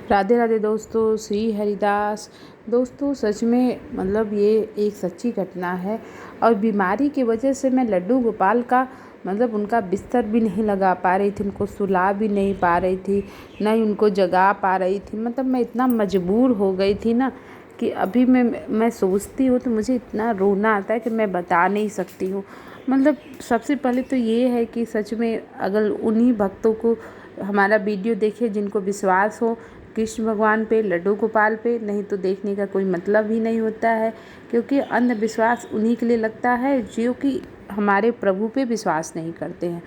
राधे राधे दोस्तों, श्री हरिदास। दोस्तों सच में ये एक सच्ची घटना है और बीमारी की वजह से मैं लड्डू गोपाल का उनका बिस्तर भी नहीं लगा पा रही थी, उनको सुला भी नहीं पा रही थी, ना ही उनको जगा पा रही थी। मैं इतना मजबूर हो गई थी ना कि अभी मैं सोचती हूँ तो मुझे इतना रोना आता है कि मैं बता नहीं सकती हूँ। सबसे पहले तो ये है कि सच में अगर उन्हीं भक्तों को हमारा वीडियो देखे जिनको विश्वास हो कृष्ण भगवान पे, लड्डू गोपाल पे, नहीं तो देखने का कोई मतलब ही नहीं होता है, क्योंकि अंधविश्वास उन्हीं के लिए लगता है जो कि हमारे प्रभु पे विश्वास नहीं करते हैं।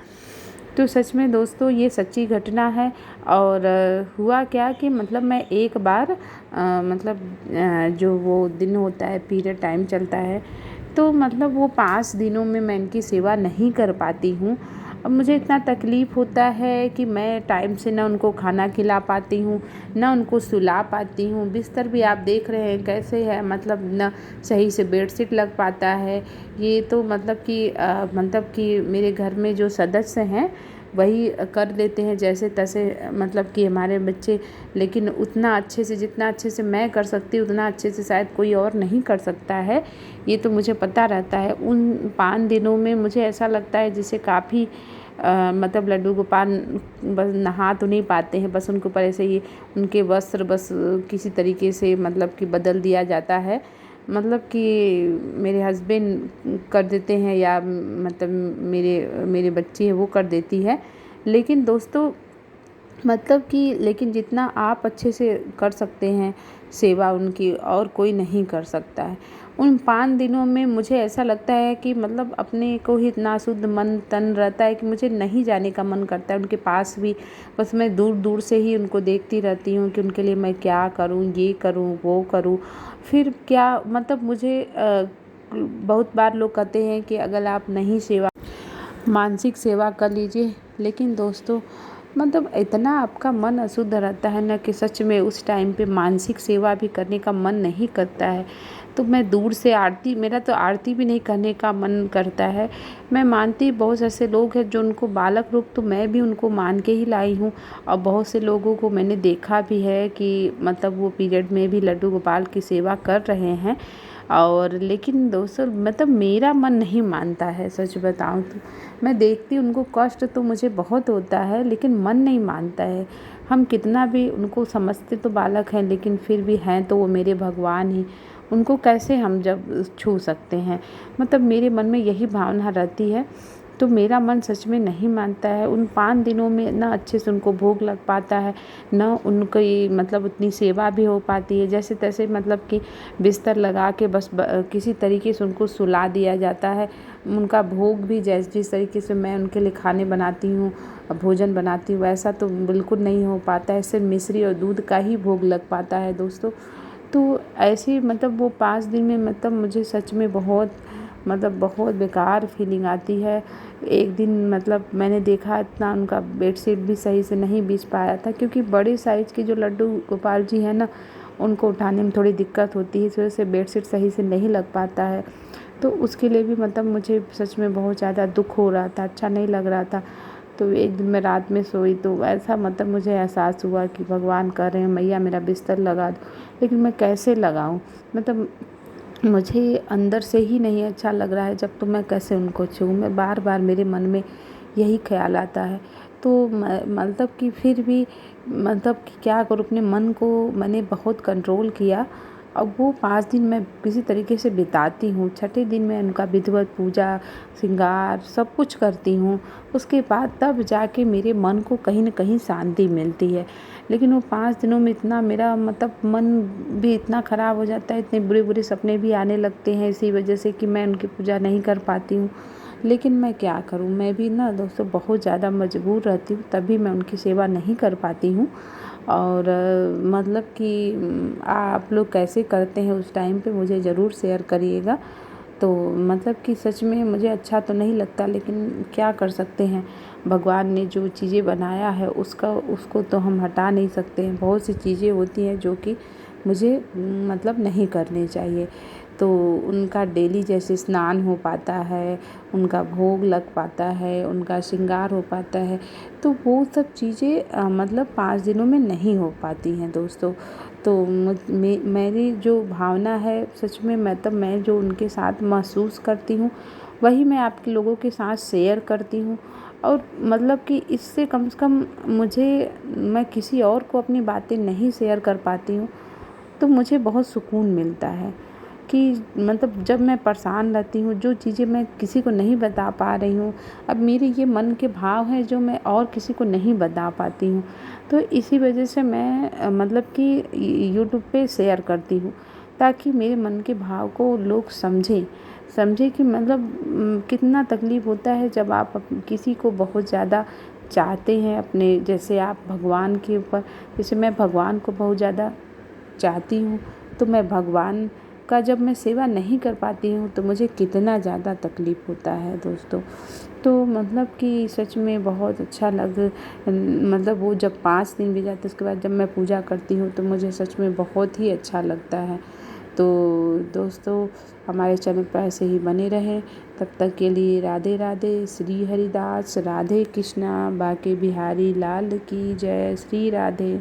तो सच में दोस्तों ये सच्ची घटना है। और हुआ क्या कि मैं एक बार जो वो दिन होता है, पीरियड टाइम चलता है, तो वो 5 दिनों में मैं इनकी सेवा नहीं कर पाती हूँ। अब मुझे इतना तकलीफ़ होता है कि मैं टाइम से ना उनको खाना खिला पाती हूँ, ना उनको सुला पाती हूँ। बिस्तर भी आप देख रहे हैं कैसे है, ना सही से बेडशीट लग पाता है। ये तो कि मेरे घर में जो सदस्य हैं वही कर देते हैं जैसे तैसे, कि हमारे बच्चे, लेकिन उतना अच्छे से, जितना अच्छे से मैं कर सकती हूँ उतना अच्छे से शायद कोई और नहीं कर सकता है। ये तो मुझे पता रहता है। उन 5 दिनों में मुझे ऐसा लगता है जैसे काफ़ी लड्डू गोपाल बस नहा तो नहीं पाते हैं, बस उनके ऊपर ऐसे ही उनके वस्त्र बस किसी तरीके से कि बदल दिया जाता है। कि मेरे हस्बैंड कर देते हैं या मेरे मेरे बच्ची है वो कर देती है। लेकिन दोस्तों लेकिन जितना आप अच्छे से कर सकते हैं सेवा उनकी, और कोई नहीं कर सकता है। उन 5 दिनों में मुझे ऐसा लगता है कि अपने को ही इतना शुद्ध मन तन रहता है कि मुझे नहीं जाने का मन करता है उनके पास भी। बस मैं दूर दूर से ही उनको देखती रहती हूँ कि उनके लिए मैं क्या करूँ, ये करूँ, वो करूँ। फिर क्या मुझे बहुत बार लोग कहते हैं कि अगर आप नहीं सेवा, मानसिक सेवा कर लीजिए। लेकिन दोस्तों इतना आपका मन अशुद्ध रहता है ना कि सच में उस टाइम पे मानसिक सेवा भी करने का मन नहीं करता है। तो मैं दूर से आरती, मेरा तो आरती भी नहीं करने का मन करता है। मैं मानती बहुत ऐसे लोग हैं जो उनको बालक रूप, तो मैं भी उनको मान के ही लाई हूँ। और बहुत से लोगों को मैंने देखा भी है कि वो पीरियड में भी लड्डू गोपाल की सेवा कर रहे हैं। और लेकिन दोस्तों मेरा मन नहीं मानता है, सच बताऊं तो। मैं देखती उनको कष्ट तो मुझे बहुत होता है, लेकिन मन नहीं मानता है। हम कितना भी उनको समझते तो बालक हैं, लेकिन फिर भी हैं तो वो मेरे भगवान ही, उनको कैसे हम जब छू सकते हैं। मेरे मन में यही भावना रहती है। तो मेरा मन सच में नहीं मानता है। उन 5 दिनों में ना अच्छे से उनको भोग लग पाता है, ना उनकी उतनी सेवा भी हो पाती है। जैसे तैसे कि बिस्तर लगा के बस किसी तरीके से उनको सुला दिया जाता है। उनका भोग भी जिस तरीके से मैं उनके लिए खाने बनाती हूँ, भोजन बनाती हूँ, वैसा तो बिल्कुल नहीं हो पाता है। सिर्फ मिश्री और दूध का ही भोग लग पाता है दोस्तों। तो ऐसे वो 5 दिन में मुझे सच में बहुत बहुत बेकार फीलिंग आती है। एक दिन मैंने देखा इतना उनका बेडशीट भी सही से नहीं बिछ पाया था, क्योंकि बड़े साइज़ के जो लड्डू गोपाल जी हैं ना, उनको उठाने में थोड़ी दिक्कत होती है, इस वजह से बेडशीट सही से नहीं लग पाता है। तो उसके लिए भी मुझे सच में बहुत ज़्यादा दुःख हो रहा था, अच्छा नहीं लग रहा था। तो एक दिन मैं रात में सोई तो ऐसा मुझे एहसास हुआ कि भगवान कह रहे हैं मैया मेरा बिस्तर लगा दो, लेकिन मैं कैसे लगाऊँ? मुझे अंदर से ही नहीं अच्छा लग रहा है, जब तो मैं कैसे उनको छूऊँ? मैं बार बार मेरे मन में यही ख्याल आता है। तो कि फिर भी कि क्या करूँ, अपने मन को मैंने बहुत कंट्रोल किया। अब वो 5 दिन मैं किसी तरीके से बिताती हूँ। छठे दिन मैं उनका विधिवत पूजा, श्रृंगार सब कुछ करती हूँ। उसके बाद तब जाके मेरे मन को कहीं न कहीं शांति मिलती है। लेकिन वो 5 दिनों में इतना मेरा मन भी इतना ख़राब हो जाता है, इतने बुरे-बुरे सपने भी आने लगते हैं इसी वजह से कि मैं उनकी पूजा नहीं कर पाती हूँ। लेकिन मैं क्या करूँ? मैं भी ना दोस्तों बहुत ज़्यादा मजबूर रहती हूँ, तभी मैं उनकी सेवा नहीं कर पाती हूँ। और कि आप लोग कैसे करते हैं उस टाइम पे मुझे ज़रूर शेयर करिएगा। तो कि सच में मुझे अच्छा तो नहीं लगता, लेकिन क्या कर सकते हैं? भगवान ने जो चीज़ें बनाया है उसको तो हम हटा नहीं सकते हैं। बहुत सी चीज़ें होती हैं जो कि मुझे नहीं करनी चाहिए। तो उनका डेली जैसे स्नान हो पाता है, उनका भोग लग पाता है, उनका श्रृंगार हो पाता है। तो वो सब चीज़ें मतलब 5 दिनों में नहीं हो पाती हैं दोस्तों। तो मेरी जो भावना है सच में मतलब मैं जो उनके साथ महसूस करती हूँ वही मैं आपके लोगों के साथ शेयर करती हूँ। और मतलब कि इससे कम से कम मैं किसी और को अपनी बातें नहीं शेयर कर पाती हूँ तो मुझे बहुत सुकून मिलता है कि मतलब जब मैं परेशान रहती हूँ, जो चीज़ें मैं किसी को नहीं बता पा रही हूँ, अब मेरे ये मन के भाव हैं जो मैं और किसी को नहीं बता पाती हूँ। तो इसी वजह से मैं मतलब कि यूट्यूब पे शेयर करती हूँ ताकि मेरे मन के भाव को लोग समझें कि मतलब कितना तकलीफ़ होता है जब आप किसी को बहुत ज़्यादा चाहते हैं अपने, जैसे आप भगवान के ऊपर, जैसे मैं भगवान को बहुत ज़्यादा चाहती हूँ तो मैं भगवान का जब मैं सेवा नहीं कर पाती हूँ तो मुझे कितना ज़्यादा तकलीफ़ होता है दोस्तों। तो मतलब कि सच में बहुत अच्छा मतलब वो जब 5 दिन भी जाते उसके बाद जब मैं पूजा करती हूँ तो मुझे सच में बहुत ही अच्छा लगता है। तो दोस्तों हमारे चैनल पर ऐसे ही बने रहें, तब तक के लिए राधे राधे, श्री हरिदास, राधे कृष्णा, बाके बिहारी लाल की जय, श्री राधे।